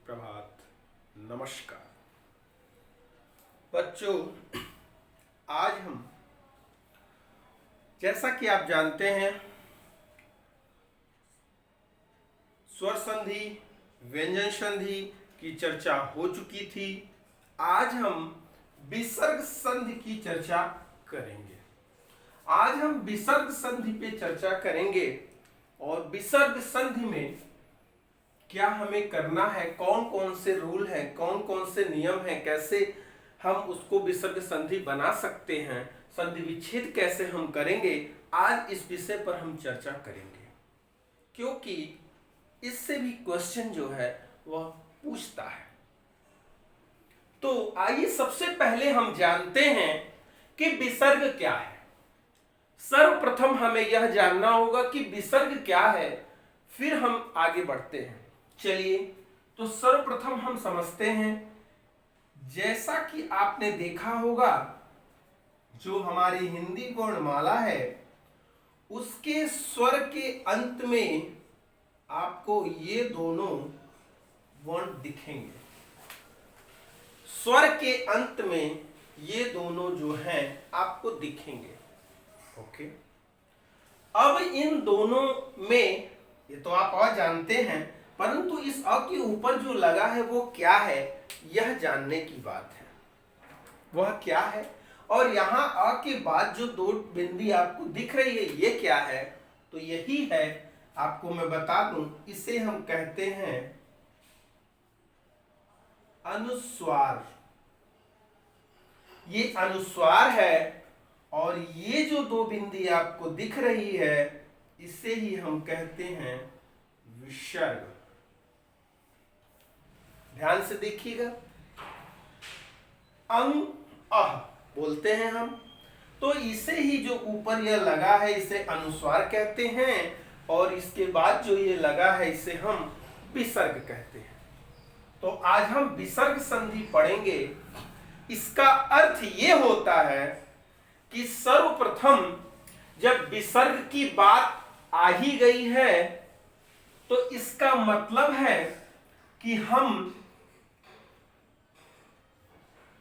सुप्रभात, नमस्कार बच्चों। आज हम, जैसा कि आप जानते हैं, स्वर संधि व्यंजन संधि की चर्चा हो चुकी थी। आज हम विसर्ग संधि की चर्चा करेंगे। आज हम विसर्ग संधि पे चर्चा करेंगे और विसर्ग संधि में क्या हमें करना है, कौन कौन से रूल हैं, कौन कौन से नियम हैं, कैसे हम उसको विसर्ग संधि बना सकते हैं, संधि विच्छेद कैसे हम करेंगे। आज इस विषय पर हम चर्चा करेंगे, क्योंकि इससे भी क्वेश्चन जो है वह पूछता है। तो आइए सबसे पहले हम जानते हैं कि विसर्ग क्या है। सर्वप्रथम हमें यह जानना होगा कि विसर्ग क्या है, फिर हम आगे बढ़ते हैं। चलिए, तो सर्वप्रथम हम समझते हैं। जैसा कि आपने देखा होगा, जो हमारी हिंदी वर्णमाला है उसके स्वर के अंत में आपको ये दोनों वर्ण दिखेंगे। स्वर के अंत में ये दोनों जो हैं आपको दिखेंगे। ओके, अब इन दोनों में, ये तो आप और जानते हैं, परंतु इस अ के ऊपर जो लगा है वो क्या है, यह जानने की बात है। वह क्या है, और यहां अ के बाद जो दो बिंदी आपको दिख रही है ये क्या है, तो यही है। आपको मैं बता दूं, इसे हम कहते हैं अनुस्वार। ये अनुस्वार है, और ये जो दो बिंदी आपको दिख रही है इसे ही हम कहते हैं विसर्ग। ध्यान से देखिएगा, अंग अह बोलते हैं हम, तो इसे ही जो ऊपर यह लगा है इसे अनुस्वार कहते हैं, और इसके बाद जो ये लगा है इसे हम विसर्ग कहते हैं। तो आज हम विसर्ग संधि पढ़ेंगे। इसका अर्थ ये होता है कि सर्वप्रथम जब विसर्ग की बात आ ही गई है तो इसका मतलब है कि हम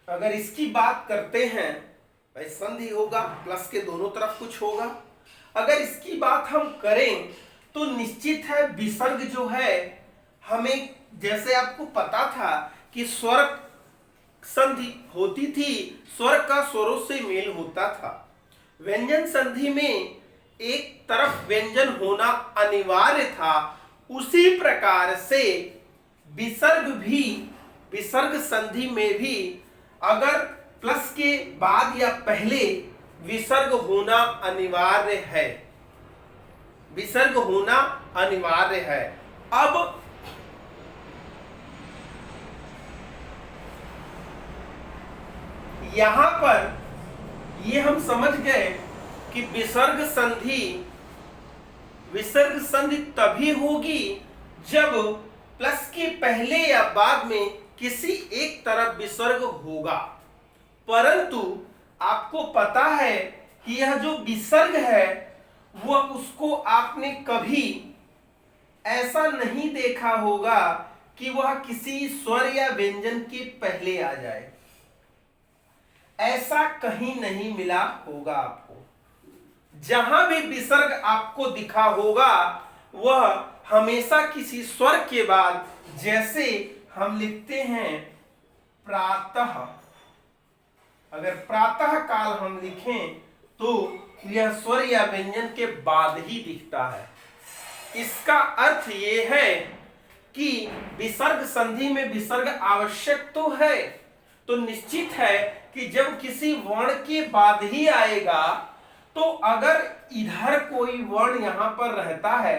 अगर इसकी बात करते हैं, भाई संधि होगा, प्लस के दोनों तरफ कुछ होगा। अगर इसकी बात हम करें तो निश्चित है विसर्ग जो है, हमें जैसे आपको पता था कि स्वर संधि होती थी, स्वर का स्वरों से मेल होता था। व्यंजन संधि में एक तरफ व्यंजन होना अनिवार्य था। उसी प्रकार से विसर्ग भी, विसर्ग संधि में भी अगर प्लस के बाद या पहले विसर्ग होना अनिवार्य है, विसर्ग होना अनिवार्य है। अब यहां पर ये हम समझ गए कि विसर्ग संधि तभी होगी जब प्लस के पहले या बाद में किसी एक तरफ विसर्ग होगा। परंतु आपको पता है कि यह जो विसर्ग है वह, उसको आपने कभी ऐसा नहीं देखा होगा कि वह किसी स्वर या व्यंजन के पहले आ जाए। ऐसा कहीं नहीं मिला होगा आपको। जहां भी विसर्ग आपको दिखा होगा वह हमेशा किसी स्वर के बाद, जैसे हम लिखते हैं प्रातः, अगर प्रातः काल हम लिखें तो यह स्वर या व्यंजन के बाद ही दिखता है। इसका अर्थ ये है कि विसर्ग संधि में विसर्ग आवश्यक तो है, तो निश्चित है कि जब किसी वर्ण के बाद ही आएगा, तो अगर इधर कोई वर्ण यहां पर रहता है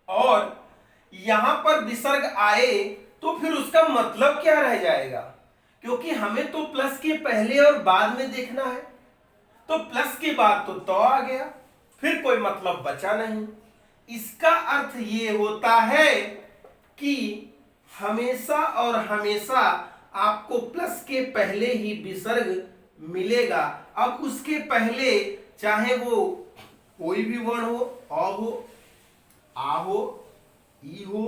और यहां पर विसर्ग आए तो फिर उसका मतलब क्या रह जाएगा, क्योंकि हमें तो प्लस के पहले और बाद में देखना है। तो प्लस के बाद तो आ गया, फिर कोई मतलब बचा नहीं। इसका अर्थ ये होता है कि हमेशा और हमेशा आपको प्लस के पहले ही विसर्ग मिलेगा। अब उसके पहले चाहे वो कोई भी वर्ण हो, अ हो, आ हो, ई हो,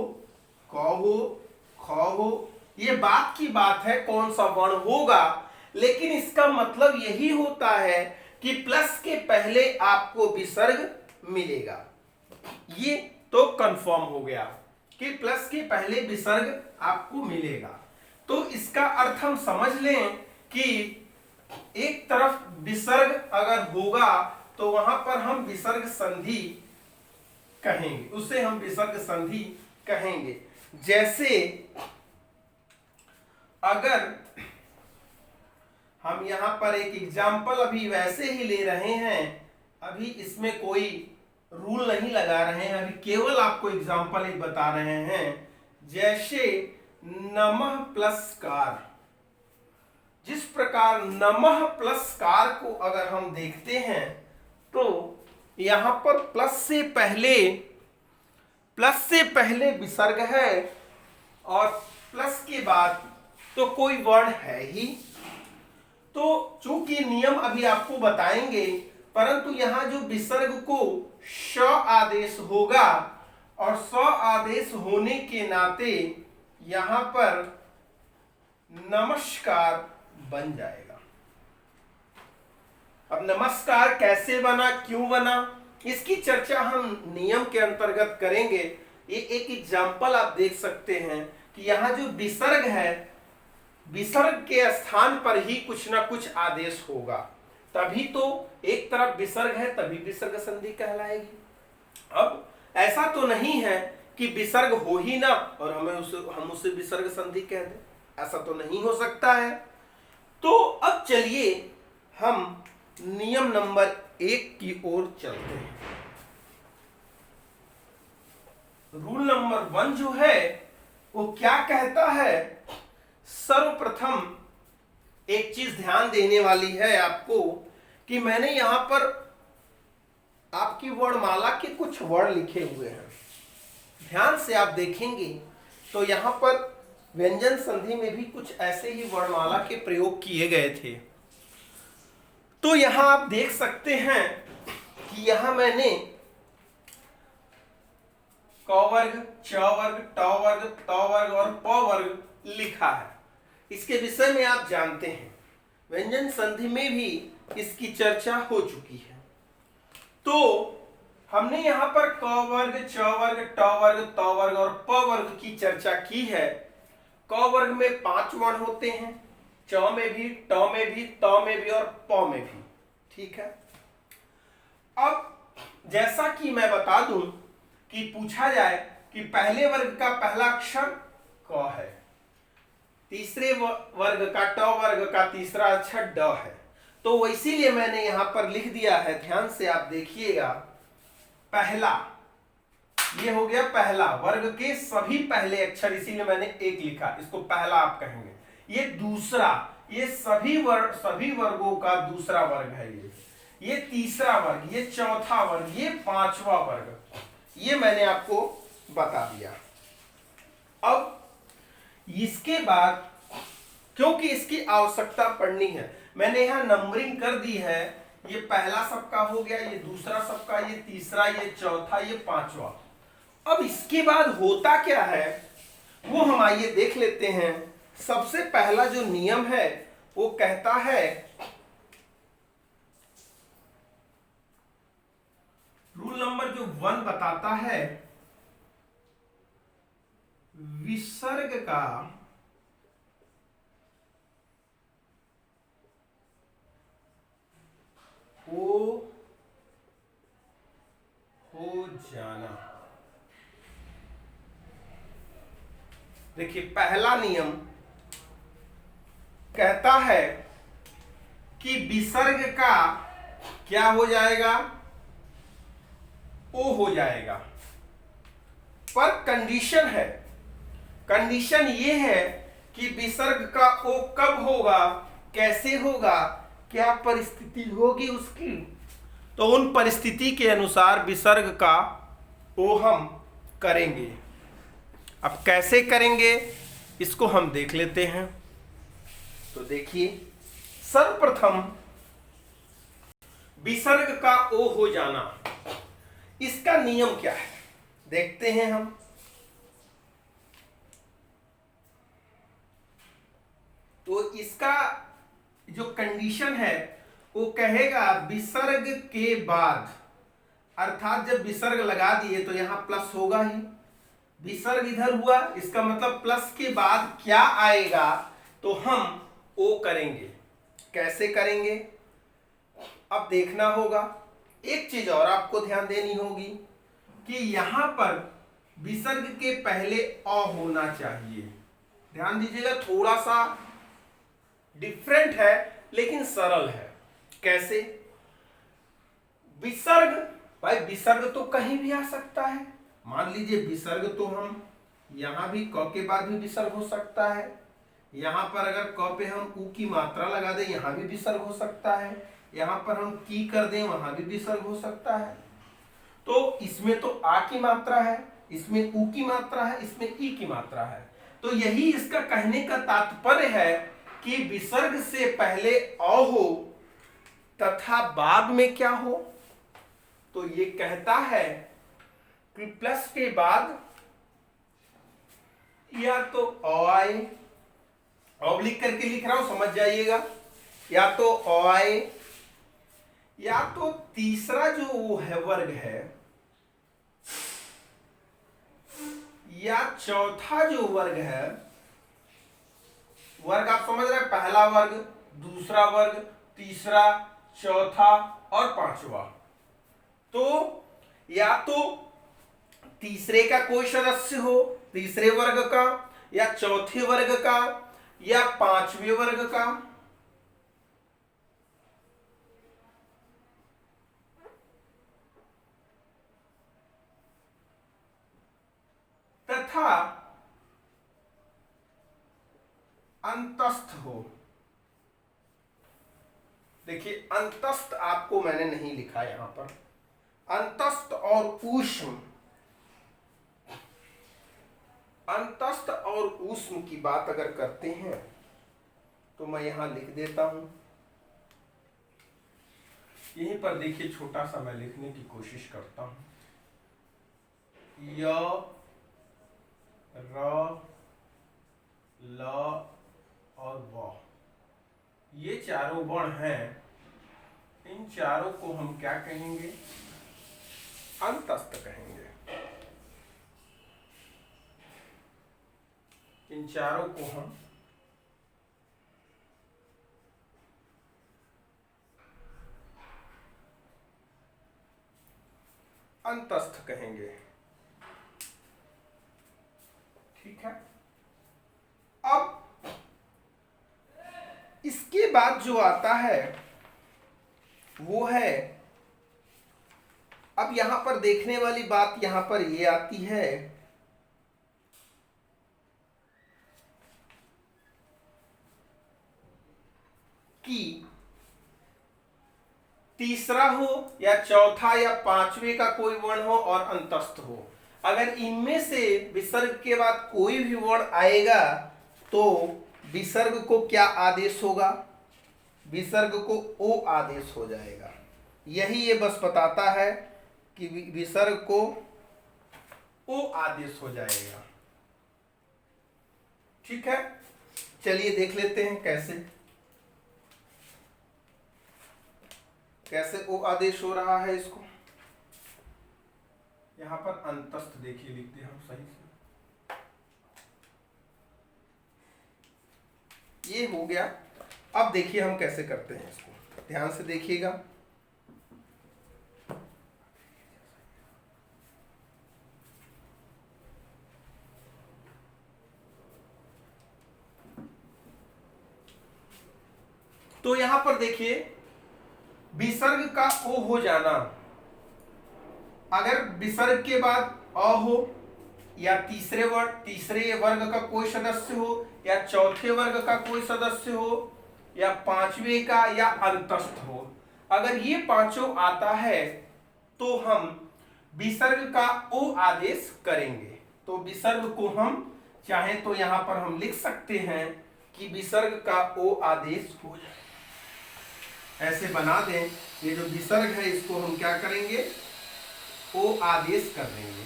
क हो, ख हो, ये बात की बात है कौन सा वर्ण होगा, लेकिन इसका मतलब यही होता है कि प्लस के पहले आपको विसर्ग मिलेगा। ये तो कंफर्म हो गया कि प्लस के पहले विसर्ग आपको मिलेगा। तो इसका अर्थ हम समझ लें कि एक तरफ विसर्ग अगर होगा तो वहां पर हम विसर्ग संधि कहेंगे, उसे हम विसर्ग संधि कहेंगे। जैसे अगर हम यहां पर एक एग्जाम्पल अभी वैसे ही ले रहे हैं, अभी इसमें कोई रूल नहीं लगा रहे हैं, अभी केवल आपको एग्जाम्पल एक बता रहे हैं। जैसे नमः प्लस कार, जिस प्रकार नमः प्लस कार को अगर हम देखते हैं तो यहां पर प्लस से पहले विसर्ग है और प्लस के बाद तो कोई वर्ण है ही। तो चूंकि नियम अभी आपको बताएंगे, परंतु यहां जो विसर्ग को श आदेश होगा और स आदेश होने के नाते यहां पर नमस्कार बन जाएगा। अब नमस्कार कैसे बना, क्यों बना, इसकी चर्चा हम नियम के अंतर्गत करेंगे। ये एक एग्जाम्पल आप देख सकते हैं कि यहां जो विसर्ग है, विसर्ग के स्थान पर ही कुछ ना कुछ आदेश होगा, तभी तो एक तरफ विसर्ग है, तभी विसर्ग संधि कहलाएगी। अब ऐसा तो नहीं है कि विसर्ग हो ही ना और हम उसे विसर्ग संधि कह दें, ऐसा तो नहीं हो सकता है। तो अब चलिए हम नियम नंबर 1 की ओर चलते हैं। रूल नंबर 1 जो है वो क्या कहता है, सर्वप्रथम एक चीज ध्यान देने वाली है आपको कि मैंने यहां पर आपकी वर्णमाला के कुछ वर्ण लिखे हुए हैं। ध्यान से आप देखेंगे तो यहां पर व्यंजन संधि में भी कुछ ऐसे ही वर्णमाला के प्रयोग किए गए थे। तो यहां आप देख सकते हैं कि यहां मैंने क वर्ग, च वर्ग, ट वर्ग, त वर्ग और प वर्ग लिखा है। इसके विषय में आप जानते हैं, व्यंजन संधि में भी इसकी चर्चा हो चुकी है। तो हमने यहां पर क वर्ग, च वर्ग, ट वर्ग, त वर्ग और प वर्ग की चर्चा की है। क वर्ग में 5 वर्ण होते हैं, च में भी, ट में भी, त में भी और प में भी। ठीक है। अब जैसा कि मैं बता दूं कि पूछा जाए कि पहले वर्ग का पहला अक्षर क है, तीसरे वर्ग का, ट वर्ग का तीसरा अक्षर ड है, तो इसीलिए मैंने यहां पर लिख दिया है। ध्यान से आप देखिएगा, पहला, ये हो गया पहला वर्ग के सभी पहले अक्षर, इसीलिए मैंने एक लिखा, इसको पहला आप कहेंगे। ये दूसरा, ये सभी वर्गों का दूसरा वर्ग है। ये तीसरा वर्ग, ये चौथा वर्ग, ये 5वां वर्ग, ये मैंने आपको बता दिया। अब इसके बाद क्योंकि इसकी आवश्यकता पड़नी है, मैंने यहां नंबरिंग कर दी है। ये पहला सबका हो गया, ये दूसरा सबका, ये तीसरा, ये चौथा, ये 5वां। अब इसके बाद होता क्या है वो हम आइए देख लेते हैं। सबसे पहला जो नियम है वो कहता है, रूल नंबर जो 1 बताता है, विसर्ग का ओ हो जाना। देखिए पहला नियम कहता है कि विसर्ग का क्या हो जाएगा, ओ हो जाएगा। पर कंडीशन है, कंडीशन ये है कि विसर्ग का ओ कब होगा, कैसे होगा, क्या परिस्थिति होगी उसकी, तो उन परिस्थिति के अनुसार विसर्ग का ओ हम करेंगे। अब कैसे करेंगे इसको हम देख लेते हैं। तो देखिए, सर्वप्रथम विसर्ग का ओ हो जाना, इसका नियम क्या है देखते हैं हम। तो इसका जो कंडीशन है वो कहेगा विसर्ग के बाद, अर्थात जब विसर्ग लगा दिए तो यहां प्लस होगा ही, विसर्ग इधर हुआ, इसका मतलब प्लस के बाद क्या आएगा तो हम ओ करेंगे। कैसे करेंगे अब देखना होगा। एक चीज और आपको ध्यान देनी होगी कि यहां पर विसर्ग के पहले अ होना चाहिए। ध्यान दीजिएगा, थोड़ा सा डिफरेंट है लेकिन सरल है। कैसे? विसर्ग, भाई विसर्ग तो कहीं भी आ सकता है। मान लीजिए विसर्ग तो हम यहां भी क के बाद भी विसर्ग हो सकता है, यहां पर अगर क पे हम उ की मात्रा लगा दें यहां भी विसर्ग हो सकता है, यहां पर हम की कर दें वहां भी विसर्ग हो सकता है। तो इसमें तो आ की मात्रा है, इसमें उ की मात्रा है, इसमें ई की मात्रा है। तो यही इसका कहने का तात्पर्य है कि विसर्ग से पहले अ हो तथा बाद में क्या हो। तो ये कहता है कि प्लस के बाद या तो अ आए, अब लिख करके लिख रहा हूं समझ जाइएगा, या तो अ आए या तो तीसरा जो वो है वर्ग है, या चौथा जो वर्ग है, वर्ग आप समझ रहे हैं, पहला वर्ग, दूसरा वर्ग, तीसरा, चौथा और पांचवा। तो या तो तीसरे का कोई सदस्य हो, तीसरे वर्ग का, या चौथे वर्ग का, या पांचवें वर्ग का, तथा अंतस्थ हो। देखिए अंतस्थ आपको मैंने नहीं लिखा यहां पर, अंतस्थ और ऊष्म, अंतस्थ और ऊष्म की बात अगर करते हैं तो मैं यहां लिख देता हूं। यहीं पर देखिए छोटा सा मैं लिखने की कोशिश करता हूं। य, र, ल और व, ये चारों वर्ण हैं। इन चारों को हम क्या कहेंगे? अंतस्थ कहेंगे। इन चारों को हम अंतस्थ कहेंगे। ठीक है। अब इसके बाद जो आता है वो है, अब यहां पर देखने वाली बात यहां पर ये आती है कि तीसरा हो या चौथा या पांचवें का कोई वर्ण हो और अंतस्थ हो, अगर इनमें से विसर्ग के बाद कोई भी वर्ण आएगा तो विसर्ग को क्या आदेश होगा? विसर्ग को ओ आदेश हो जाएगा। यही ये बस बताता है कि विसर्ग को ओ आदेश हो जाएगा। ठीक है, चलिए देख लेते हैं कैसे कैसे ओ आदेश हो रहा है। इसको यहां पर अंतस्थ देखिए लिखते हैं हम सही से, ये हो गया। अब देखिए हम कैसे करते हैं इसको, ध्यान से देखिएगा। तो यहां पर देखिए विसर्ग का ओ हो जाना, अगर विसर्ग के बाद अ हो या तीसरे वर्ग का कोई सदस्य हो या चौथे वर्ग का कोई सदस्य हो या पांचवे का या अंतस्थ हो, अगर ये पांचों आता है तो हम विसर्ग का ओ आदेश करेंगे। तो विसर्ग को हम चाहे तो यहां पर हम लिख सकते हैं कि विसर्ग का ओ आदेश हो जाए, ऐसे बना दें। ये जो विसर्ग है इसको हम क्या करेंगे? ओ आदेश कर देंगे,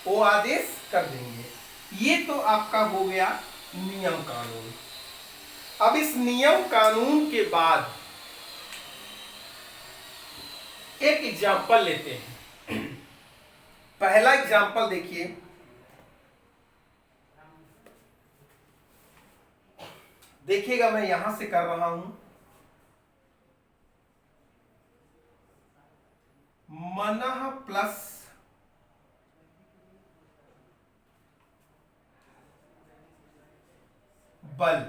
ओ आदेश कर देंगे। ये तो आपका हो गया नियम कानून। अब इस नियम कानून के बाद एक एग्जाम्पल लेते हैं। पहला एग्जाम्पल देखिए, देखिएगा मैं यहां से कर रहा हूं। मनः प्लस बल।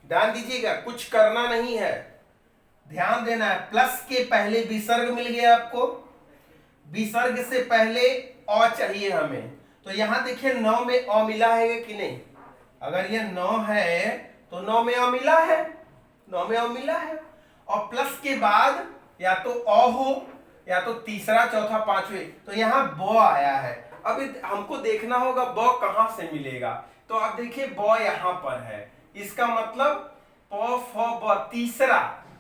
ध्यान दीजिएगा, कुछ करना नहीं है, ध्यान देना है। प्लस के पहले विसर्ग मिल गया आपको, विसर्ग से पहले अ चाहिए हमें। तो यहां देखिए 9 में अ मिला है कि नहीं? अगर ये 9 है तो 9 में अ मिला है, 9 में अ मिला है। और प्लस के बाद या तो अ हो या तो तीसरा चौथा पांचवे, तो यहां ब आया है। अब हमको देखना होगा ब कहां से मिलेगा। तो आप देखिए ब यहां पर है, इसका मतलब प फ ब, तीसरा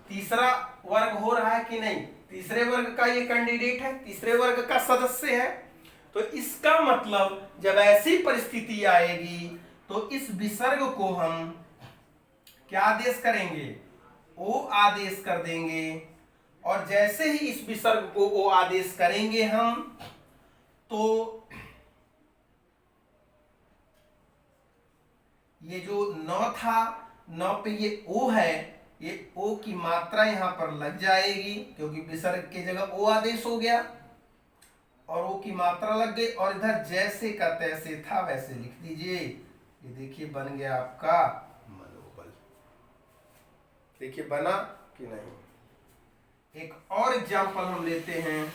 तीसरा वर्ग हो रहा है कि नहीं? तीसरे वर्ग का ये कैंडिडेट है, तीसरे वर्ग का सदस्य है। तो इसका मतलब जब ऐसी परिस्थिति आएगी तो इस विसर्ग को हम क्या आदेश करेंगे? ओ आदेश कर देंगे। और जैसे ही इस विसर्ग को ओ आदेश करेंगे हम, तो ये जो 9 था, 9 पे ये ओ है, ये ओ की मात्रा यहां पर लग जाएगी क्योंकि विसर्ग की जगह ओ आदेश हो गया और ओ की मात्रा लग गई। और इधर जैसे का तैसे था वैसे लिख दीजिए। ये देखिए बन गया आपका मनोबल। देखिए बना कि नहीं? एक और एग्जांपल हम लेते हैं।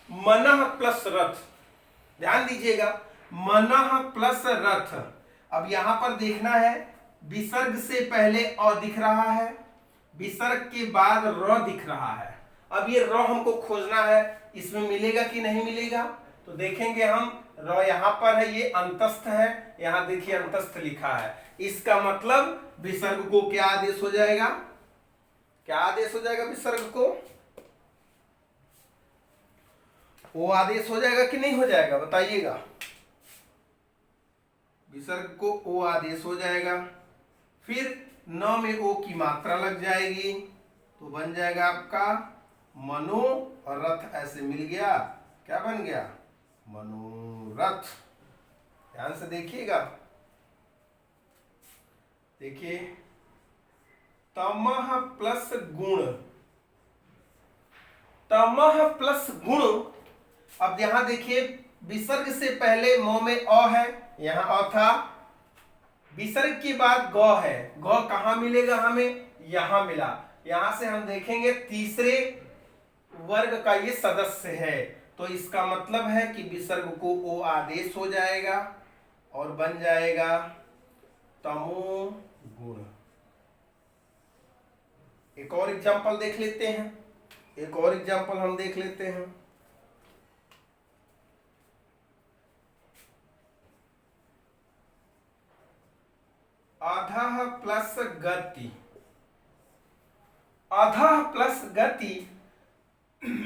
मनः प्लस रथ। ध्यान दीजिएगा, मनः प्लस रथ। अब यहां पर देखना है, विसर्ग से पहले अ दिख रहा है, विसर्ग के बाद र दिख रहा है। अब ये र हमको खोजना है, इसमें मिलेगा कि नहीं मिलेगा? तो देखेंगे हम, र यहां पर है, ये अंतस्थ है, यहां देखिए अंतस्थ लिखा है। इसका मतलब विसर्ग को क्या आदेश हो जाएगा? क्या आदेश हो जाएगा विसर्ग को? ओ आदेश हो जाएगा कि नहीं हो जाएगा? बताइएगा। विसर्ग को ओ आदेश हो जाएगा, फिर 9 में ओ की मात्रा लग जाएगी, तो बन जाएगा आपका मनो और रथ। ऐसे मिल गया, क्या बन गया? मनोरथ। ध्यान से देखिएगा, देखिए तमह प्लस गुण, तमह प्लस गुण। अब यहां देखिए विसर्ग से पहले म में अ है, यहां अ था, विसर्ग के बाद ग है, ग कहां मिलेगा हमें? यहां मिला। यहां से हम देखेंगे तीसरे वर्ग का ये सदस्य है, तो इसका मतलब है कि विसर्ग को ओ आदेश हो जाएगा और बन जाएगा तमो गुण। एक और एग्जांपल देख लेते हैं, एक और एग्जांपल हम देख लेते हैं। अधः प्लस गति, अधः प्लस गति।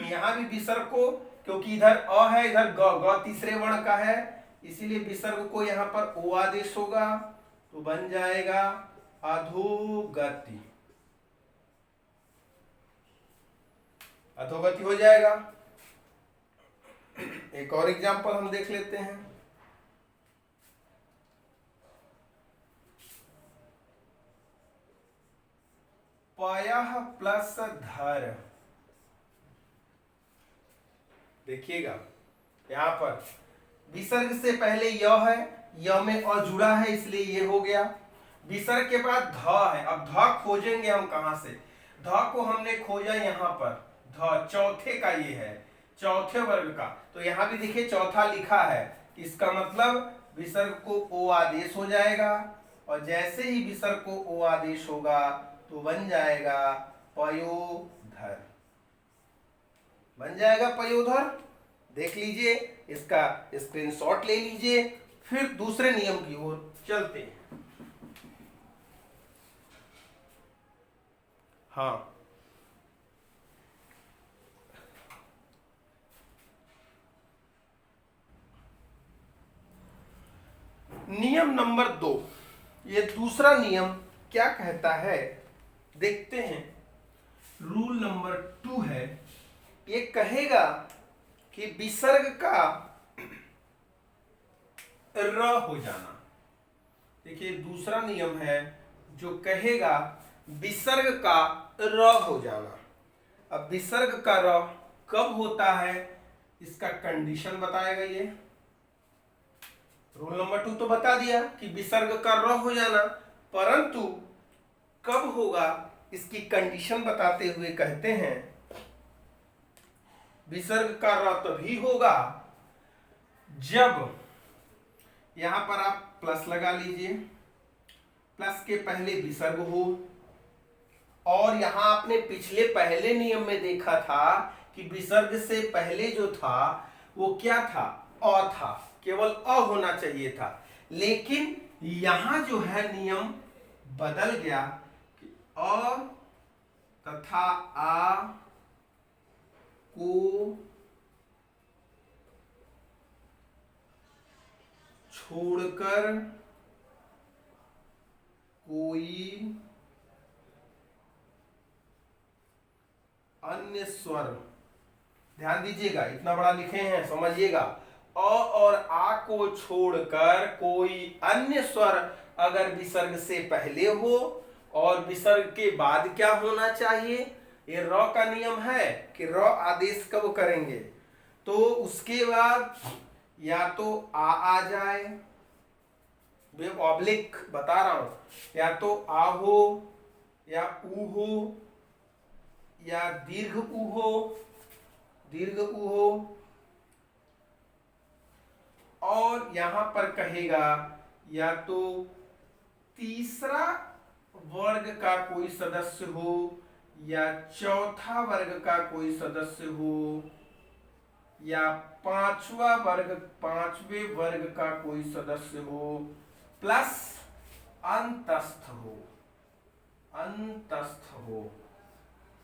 यहां भी विसर्ग को, क्योंकि इधर अ है इधर ग, ग तीसरे वर्ण का है, इसीलिए विसर्ग को यहां पर ओ आदेश होगा, तो बन जाएगा अधोगति। अधोगति हो जाएगा। एक और एग्जांपल हम देख लेते हैं। पयः प्लस धर। देखिएगा यहां पर विसर्ग से पहले य है, य में अ जुड़ा है इसलिए ये हो गया। विसर्ग के बाद ध है, अब ध खोजेंगे हम कहां से? ध को हमने खोजा यहां पर, ध चौथे का ये है, चौथे वर्ग का। तो यहां भी देखिए चौथा लिखा है, इसका मतलब विसर्ग को ओ आदेश हो जाएगा, और जैसे ही विसर्ग को ओ आदेश होगा तो बन जाएगा पयोधर, बन जाएगा पयोधर। देख लीजिए, इसका स्क्रीनशॉट ले लीजिए, फिर दूसरे नियम की ओर चलते हैं। हाँ, नियम नंबर 2, ये दूसरा नियम क्या कहता है देखते हैं। रूल नंबर 2 है, ये कहेगा कि विसर्ग का र हो जाना। देखिए दूसरा नियम है जो कहेगा विसर्ग का र हो जाना। अब विसर्ग का र कब होता है इसका कंडीशन बताएगा ये। रूल नंबर 2 तो बता दिया कि विसर्ग का र हो जाना, परंतु कब होगा इसकी कंडीशन बताते हुए कहते हैं विसर्ग का र तभी होगा जब, यहां पर आप प्लस लगा लीजिए, प्लस के पहले विसर्ग हो, और यहां आपने पिछले पहले नियम में देखा था कि विसर्ग से पहले जो था वो क्या था, अ था, केवल अ होना चाहिए था। लेकिन यहां जो है नियम बदल गया कि अ तथा आ को छोड़कर कोई अन्य स्वर, ध्यान दीजिएगा, इतना बड़ा लिखे हैं समझिएगा, अ और आ को छोड़कर कोई अन्य स्वर अगर विसर्ग से पहले हो और विसर्ग के बाद क्या होना चाहिए, ये र का नियम है कि र आदेश कब करेंगे, तो उसके बाद या तो आ जाए, वे ऑब्लिक बता रहा हूं, या तो आ हो या ऊ हो या दीर्घ ऊ हो, दीर्घ ऊ हो, और यहां पर कहेगा या तो तीसरा वर्ग का कोई सदस्य हो या चौथा वर्ग का कोई सदस्य हो या पांचवें वर्ग का कोई सदस्य हो, प्लस अंतस्थ हो, अंतस्थ हो।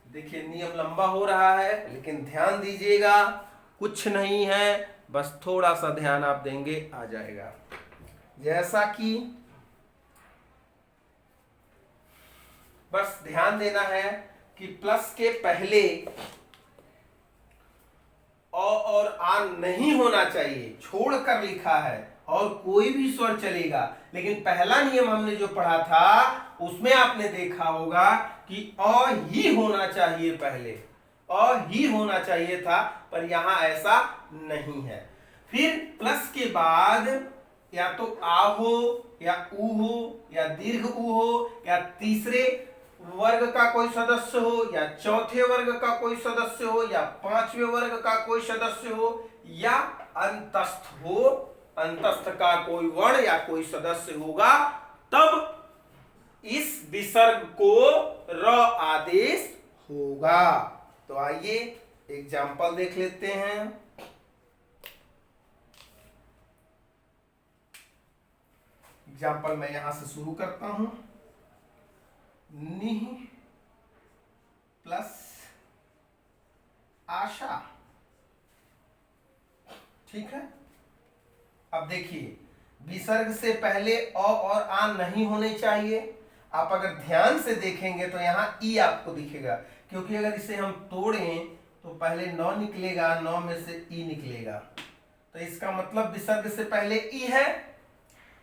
देखिए नियम लंबा हो रहा है लेकिन ध्यान दीजिएगा, कुछ नहीं है, बस थोड़ा सा ध्यान आप देंगे आ जाएगा। जैसा कि बस ध्यान देना है कि प्लस के पहले अ और आ नहीं होना चाहिए, छोड़कर लिखा है, और कोई भी स्वर चलेगा। लेकिन पहला नियम हमने जो पढ़ा था उसमें आपने देखा होगा कि अ ही होना चाहिए, पहले अ ही होना चाहिए था, पर यहां ऐसा नहीं है। फिर प्लस के बाद या तो आ हो या ऊ हो या दीर्घ ऊ हो या तीसरे वर्ग का कोई सदस्य हो या चौथे वर्ग का कोई सदस्य हो या पांचवें वर्ग का कोई सदस्य हो या अंतस्थ हो, अंतस्थ का कोई वर्ण या कोई सदस्य होगा, तब इस विसर्ग को र आदेश होगा। तो आइए एग्जाम्पल देख लेते हैं। एग्जाम्पल मैं यहां से शुरू करता हूं। निह प्लस आशा, ठीक है। अब देखिए विसर्ग से पहले अ और आ नहीं होने चाहिए। आप अगर ध्यान से देखेंगे तो यहां ई आपको दिखेगा, क्योंकि अगर इसे हम तोड़ें तो पहले नौ निकलेगा, नौ में से ई निकलेगा, तो इसका मतलब विसर्ग से पहले ई है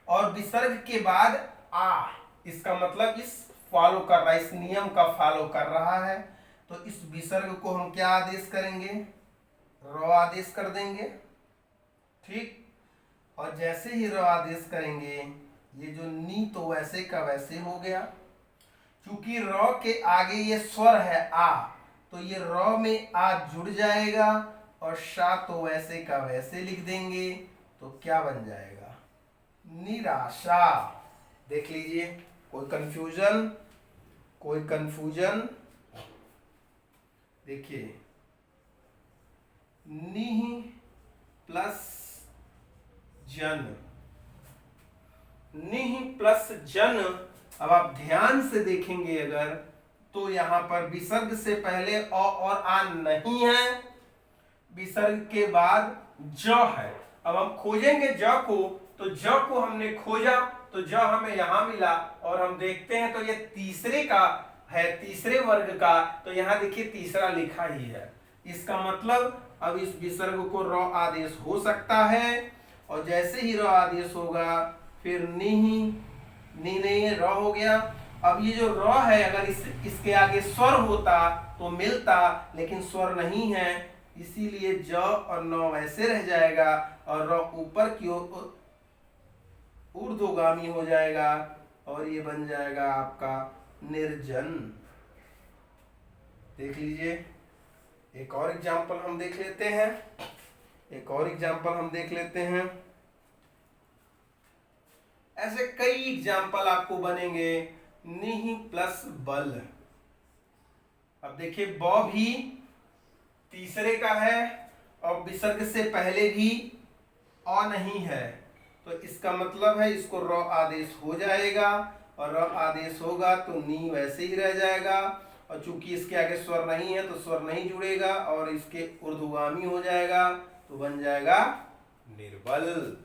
और विसर्ग के बाद आ, इसका मतलब इस फॉलो कर रहा है, इस नियम का फॉलो कर रहा है। तो इस विसर्ग को हम क्या आदेश करेंगे, र आदेश कर देंगे, ठीक। और जैसे ही र आदेश करेंगे ये जो नी तो वैसे का वैसे हो गया। चूंकि र के आगे ये स्वर है आ, तो ये र में आ जुड़ जाएगा और शा तो वैसे का वैसे लिख देंगे, तो क्या बन जाएगा, निराशा। देख लीजिए, कोई कंफ्यूजन, कोई कंफ्यूजन। देखिए निह प्लस जन, निह प्लस जन। अब आप ध्यान से देखेंगे अगर तो यहां पर विसर्ग से पहले अ और आ नहीं है, विसर्ग के बाद ज है। अब हम खोजेंगे ज को, तो ज को हमने खोजा तो ज हमें यहां मिला, और हम देखते हैं तो ये तीसरे का है, तीसरे वर्ग का, तो यहां देखिए तीसरा लिखा ही है। इसका मतलब अब इस विसर्ग को र आदेश हो सकता है, और जैसे ही र आदेश होगा फिर नी र हो गया। अब ये जो र है अगर इसके आगे स्वर होता तो मिलता, लेकिन स्वर नहीं है, इसीलिए ज और न वैसे रह जाएगा और र ऊपर की ओर ऊर्ध्वगामी हो जाएगा, और ये बन जाएगा आपका निर्जन। देख लीजिए, एक और एग्जाम्पल हम देख लेते हैं, एक और एग्जाम्पल हम देख लेते हैं। ऐसे कई एग्जाम्पल आपको बनेंगे। निह प्लस बल, अब देखिए ब भी तीसरे का है और विसर्ग से पहले भी अ नहीं है, तो इसका मतलब है इसको र आदेश हो जाएगा, और र आदेश होगा तो नी वैसे ही रह जाएगा, और चूंकि इसके आगे स्वर नहीं है तो स्वर नहीं जुड़ेगा और इसके ऊर्ध्वगामी हो जाएगा, तो बन जाएगा निर्बल।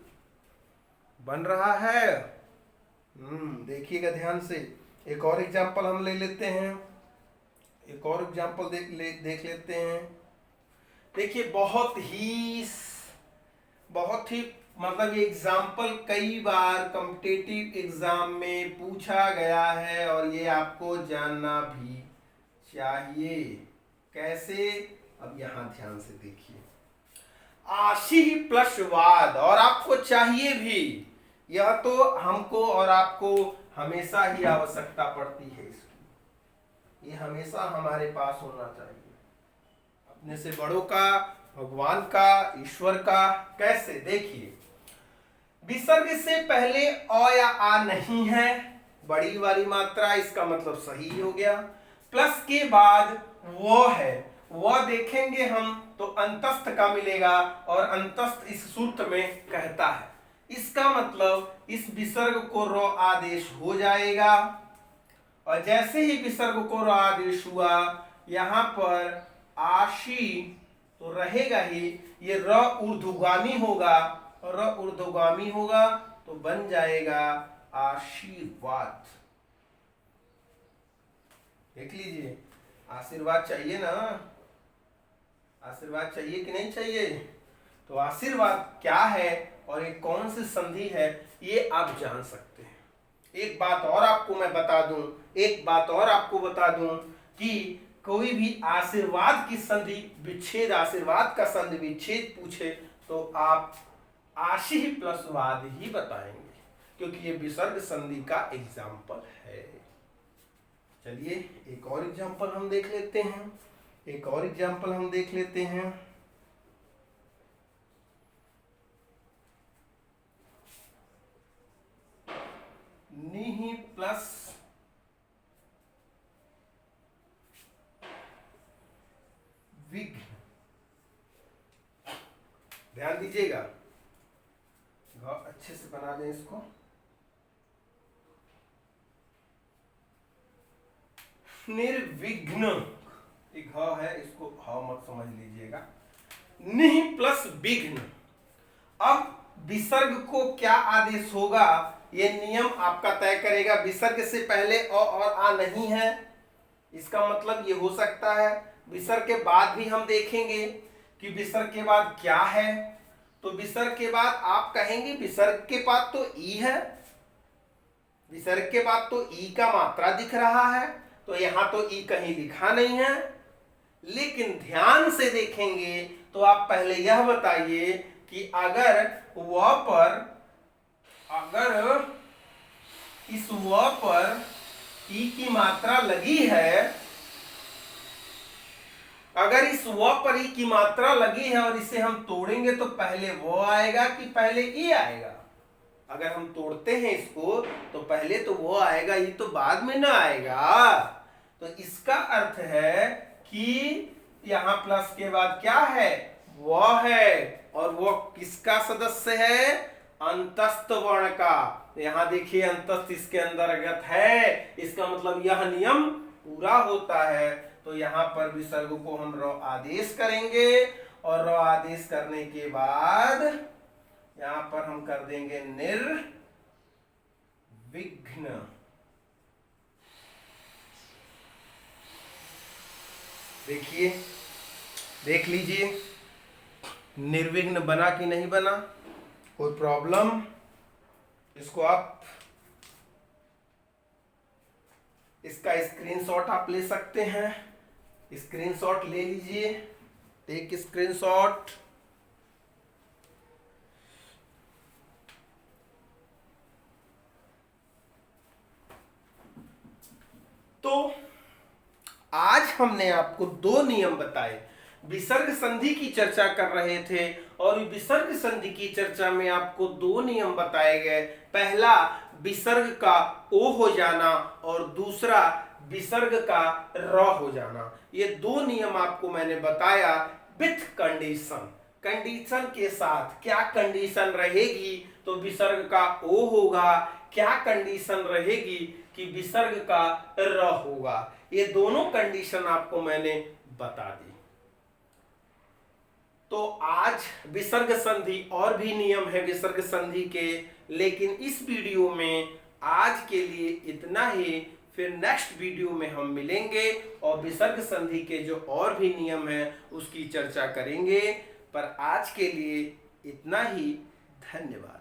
बन रहा है। देखिएगा ध्यान से। एक और एग्जाम्पल हम ले लेते हैं, एक और एग्जाम्पल देख लेते हैं। देखिए बहुत ही मतलब ये एग्जाम्पल कई बार कॉम्पिटिटिव एग्जाम में पूछा गया है, और ये आपको जानना भी चाहिए। कैसे? अब यहां ध्यान से देखिए, आशी प्लस वाद, और आपको चाहिए भी, यह तो हमको और आपको हमेशा ही आवश्यकता पड़ती है इसकी, ये हमेशा हमारे पास होना चाहिए, अपने से बड़ों का, भगवान का, ईश्वर का। कैसे? देखिए, विसर्ग से पहले अ या आ नहीं है, बड़ी वाली मात्रा, इसका मतलब सही हो गया। प्लस के बाद वो है, वह देखेंगे हम तो अंतस्थ का मिलेगा, और अंतस्थ इस सूत्र में कहता है, इसका मतलब इस विसर्ग को र आदेश हो जाएगा, और जैसे ही विसर्ग को र आदेश हुआ यहां पर आशी तो रहेगा ही, ये र ऊर्ध्वगामी होगा, और र ऊर्ध्वगामी होगा तो बन जाएगा आशीर्वाद। देख लीजिए, आशीर्वाद चाहिए ना, आशीर्वाद चाहिए कि नहीं चाहिए? तो आशीर्वाद क्या है और एक कौन सी संधि है, ये आप जान सकते हैं। एक बात और आपको मैं बता दूं, एक बात और आपको बता दूं कि कोई भी आशीर्वाद की संधि विच्छेद, आशीर्वाद का संधि विच्छेद पूछे तो आप आशी प्लस वाद ही बताएंगे, क्योंकि ये विसर्ग संधि का एग्जाम्पल है। चलिए एक और एग्जाम्पल हम देख लेते हैं, एक और एग्जाम्पल हम देख लेते हैं। निहि प्लस विघ्न, ध्यान दीजिएगा, अच्छे से बना दें इसको। निर्विघ्न, एक ह है, इसको ह मत समझ लीजिएगा। निह प्लस विघ्न, अब विसर्ग को क्या आदेश होगा ये नियम आपका तय करेगा। विसर्ग से पहले अ और आ नहीं है, इसका मतलब ये हो सकता है। विसर्ग के बाद भी हम देखेंगे कि विसर्ग के बाद क्या है, तो विसर्ग के बाद आप कहेंगे विसर्ग के बाद तो ई है, विसर्ग के बाद तो ई का मात्रा दिख रहा है, तो यहां तो ई कहीं लिखा नहीं है। लेकिन ध्यान से देखेंगे तो आप पहले यह बताइए कि अगर व पर, अगर इस व पर ई की मात्रा लगी है, अगर इस व पर ई की मात्रा लगी है और इसे हम तोड़ेंगे तो पहले वो आएगा कि पहले ई आएगा? अगर हम तोड़ते हैं इसको तो पहले तो वो आएगा, ये तो बाद में ना आएगा। तो इसका अर्थ है कि यहां प्लस के बाद क्या है, वो है, और वो किसका सदस्य है? अंतस्थ वर्ण का। यहां देखिए अंतस्थ इसके अंतर्गत है, इसका मतलब यह नियम पूरा होता है। तो यहाँ पर विसर्ग को हम र आदेश करेंगे और र आदेश करने के बाद यहाँ पर हम कर देंगे निर्विघ्न। देखिए, देख लीजिए निर्विघ्न बना कि नहीं बना, कोई प्रॉब्लम? इसको आप इसका स्क्रीनशॉट आप ले सकते हैं, स्क्रीनशॉट ले लीजिए, टेक स्क्रीनशॉट। तो आज हमने आपको दो नियम बताए। विसर्ग संधि की चर्चा कर रहे थे और विसर्ग संधि की चर्चा में आपको दो नियम बताए गए। पहला विसर्ग का ओ हो जाना और दूसरा विसर्ग का र हो जाना। ये दो नियम आपको मैंने बताया विथ कंडीशन। कंडीशन के साथ, क्या कंडीशन रहेगी तो विसर्ग का ओ होगा, क्या कंडीशन रहेगी कि विसर्ग का र होगा। ये दोनों कंडीशन आपको मैंने बता दी। तो आज विसर्ग संधि और भी नियम है विसर्ग संधि के, लेकिन इस वीडियो में आज के लिए इतना ही। फिर नेक्स्ट वीडियो में हम मिलेंगे और विसर्ग संधि के जो और भी नियम है उसकी चर्चा करेंगे। पर आज के लिए इतना ही। धन्यवाद।